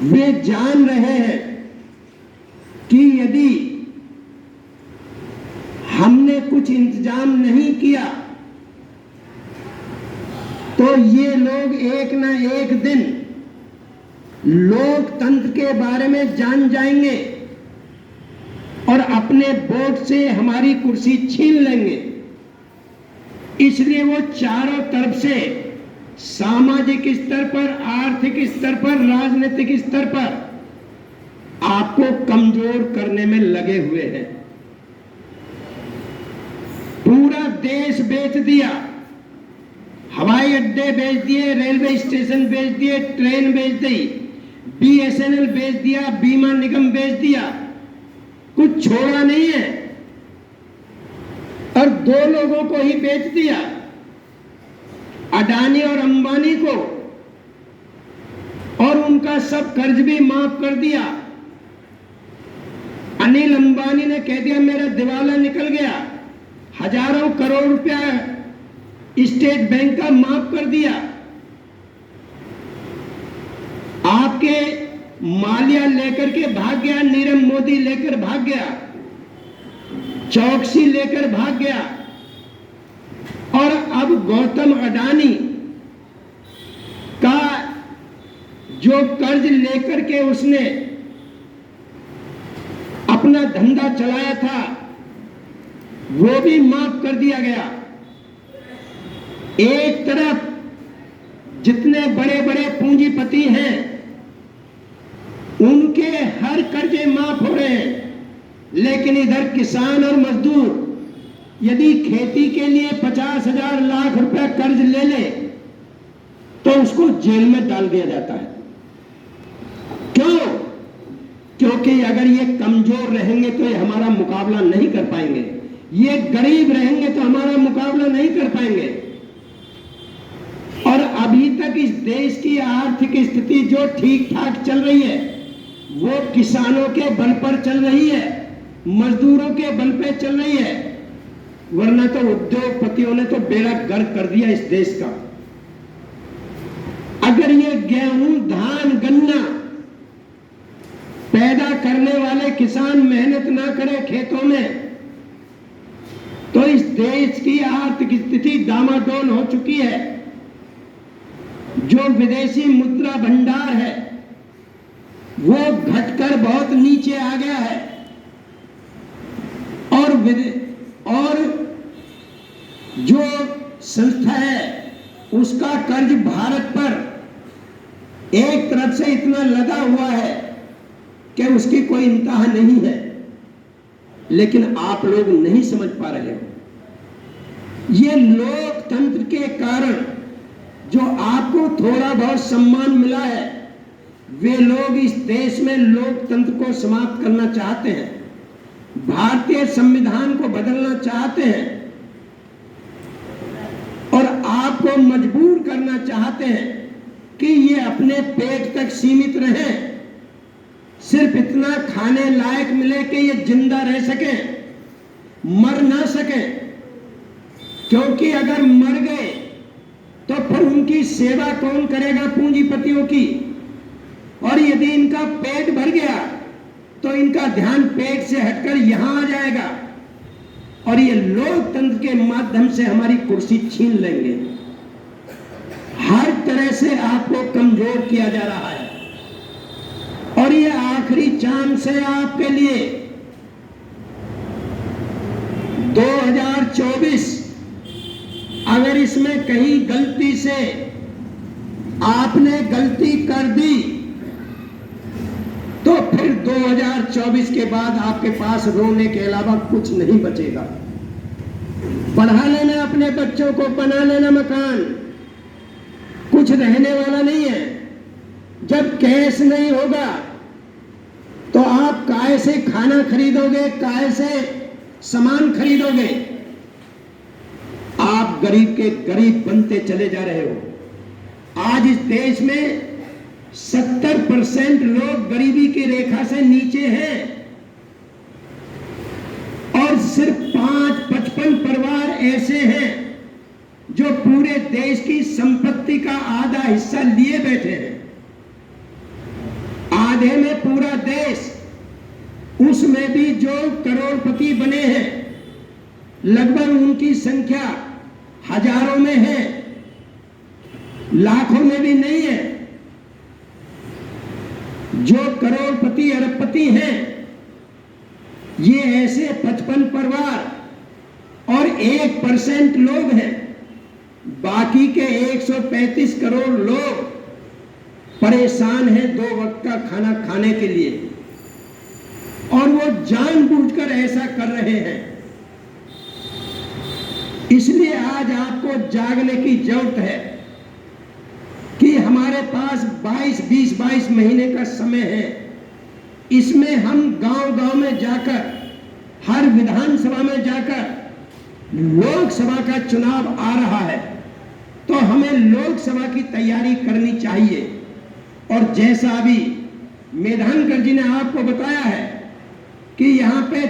वे जान रहे हैं कि यदि हमने कुछ इंतजाम नहीं किया तो ये लोग एक न एक दिन लोकतंत्र के बारे में जान जाएंगे और अपने वोट से हमारी कुर्सी छीन लेंगे। इसलिए वो चारों तरफ से सामाजिक स्तर पर, आर्थिक स्तर पर, राजनीतिक स्तर पर आपको कमजोर करने में लगे हुए हैं। पूरा देश बेच दिया, हवाई अड्डे बेच दिए, रेलवे स्टेशन बेच दिए, ट्रेन बेच दी, BSNL बेच दिया, बीमा निगम बेच दिया, कुछ छोड़ा नहीं है। और दो लोगों को ही बेच दिया, अडानी और अंबानी को, और उनका सब कर्ज भी माफ कर दिया। अनिल अंबानी ने कह दिया मेरा दिवाला निकल गया, हजारों करोड़ रुपया स्टेट बैंक का माफ कर दिया। आपके माल्या लेकर के भाग गया, नीरव मोदी लेकर भाग गया, चौकसी लेकर भाग गया, और अब गौतम अडानी का जो कर्ज लेकर के उसने अपना धंधा चलाया था वो भी माफ कर दिया गया। एक तरफ जितने बड़े बड़े पूंजीपति हैं उनके हर कर्जे माफ हो रहे हैं, लेकिन इधर किसान और मजदूर यदि खेती के लिए 50,000 लाख रुपया कर्ज ले ले तो उसको जेल में डाल दिया जाता है। क्यों? क्योंकि अगर ये कमजोर रहेंगे तो ये हमारा मुकाबला नहीं कर पाएंगे, ये गरीब रहेंगे तो हमारा मुकाबला नहीं कर पाएंगे। और अभी तक इस देश की आर्थिक स्थिति जो ठीक ठाक चल रही है वो किसानों के बल पर चल रही है, मजदूरों के बल पे चल रही है, वरना तो उद्योगपतियों ने तो बेड़ा गर्क कर दिया इस देश का। अगर ये गेहूं, धान, गन्ना पैदा करने वाले किसान मेहनत ना करें खेतों में तो इस देश की आर्थिक स्थिति डामाडोल हो चुकी है। जो विदेशी मुद्रा भंडार है वो घटकर बहुत नीचे आ गया है, और जो संस्था है उसका कर्ज भारत पर एक तरफ से इतना लगा हुआ है कि उसकी कोई इंतहा नहीं है। लेकिन आप लोग नहीं समझ पा रहे हो, ये लोकतंत्र के कारण जो आपको थोड़ा बहुत सम्मान मिला है, वे लोग इस देश में लोकतंत्र को समाप्त करना चाहते हैं, भारतीय संविधान को बदलना चाहते हैं और आपको मजबूर करना चाहते हैं कि ये अपने पेट तक सीमित रहें, सिर्फ इतना खाने लायक मिले कि ये जिंदा रह सके, मर ना सके। क्योंकि अगर मर गए तो फिर उनकी सेवा कौन करेगा? पूंजीपतियों की। और यदि इनका पेट भर गया तो इनका ध्यान पेट से हटकर यहां आ जाएगा और ये लोकतंत्र के माध्यम से हमारी कुर्सी छीन लेंगे। हर तरह से आपको कमजोर किया जा रहा है और ये आखिरी चांस है आपके लिए। 2024 अगर इसमें कहीं गलती से आपने गलती कर दी तो फिर 2024 के बाद आपके पास रोने के अलावा कुछ नहीं बचेगा। पढ़ा लेना अपने बच्चों को, बना लेना मकान, कुछ रहने वाला नहीं है। जब कैश नहीं होगा तो आप काय से खाना खरीदोगे, काय से सामान खरीदोगे? आप गरीब के गरीब बनते चले जा रहे हो। आज इस देश में 70% लोग गरीबी की रेखा से नीचे हैं और सिर्फ 5-55 परिवार ऐसे हैं जो पूरे देश की संपत्ति का आधा हिस्सा लिए बैठे हैं। दूसरा देश, उसमें भी जो करोड़पति बने हैं लगभग उनकी संख्या हजारों में है, लाखों में भी नहीं है। जो करोड़पति अरबपति हैं ये ऐसे 55 परिवार और 1% लोग हैं। बाकी के 135 करोड़ लोग परेशान हैं 2 वक्त का खाना खाने के लिए, और वो जानबूझकर ऐसा कर रहे हैं। इसलिए आज आपको जागने की जरूरत है कि हमारे पास 20 महीने का समय है। इसमें हम गांव-गांव में जाकर, हर विधानसभा में जाकर, लोकसभा का चुनाव आ रहा है तो हमें लोकसभा की तैयारी करनी चाहिए। और जैसा अभी मेधानकर जी ने आपको बताया है कि यहाँ पे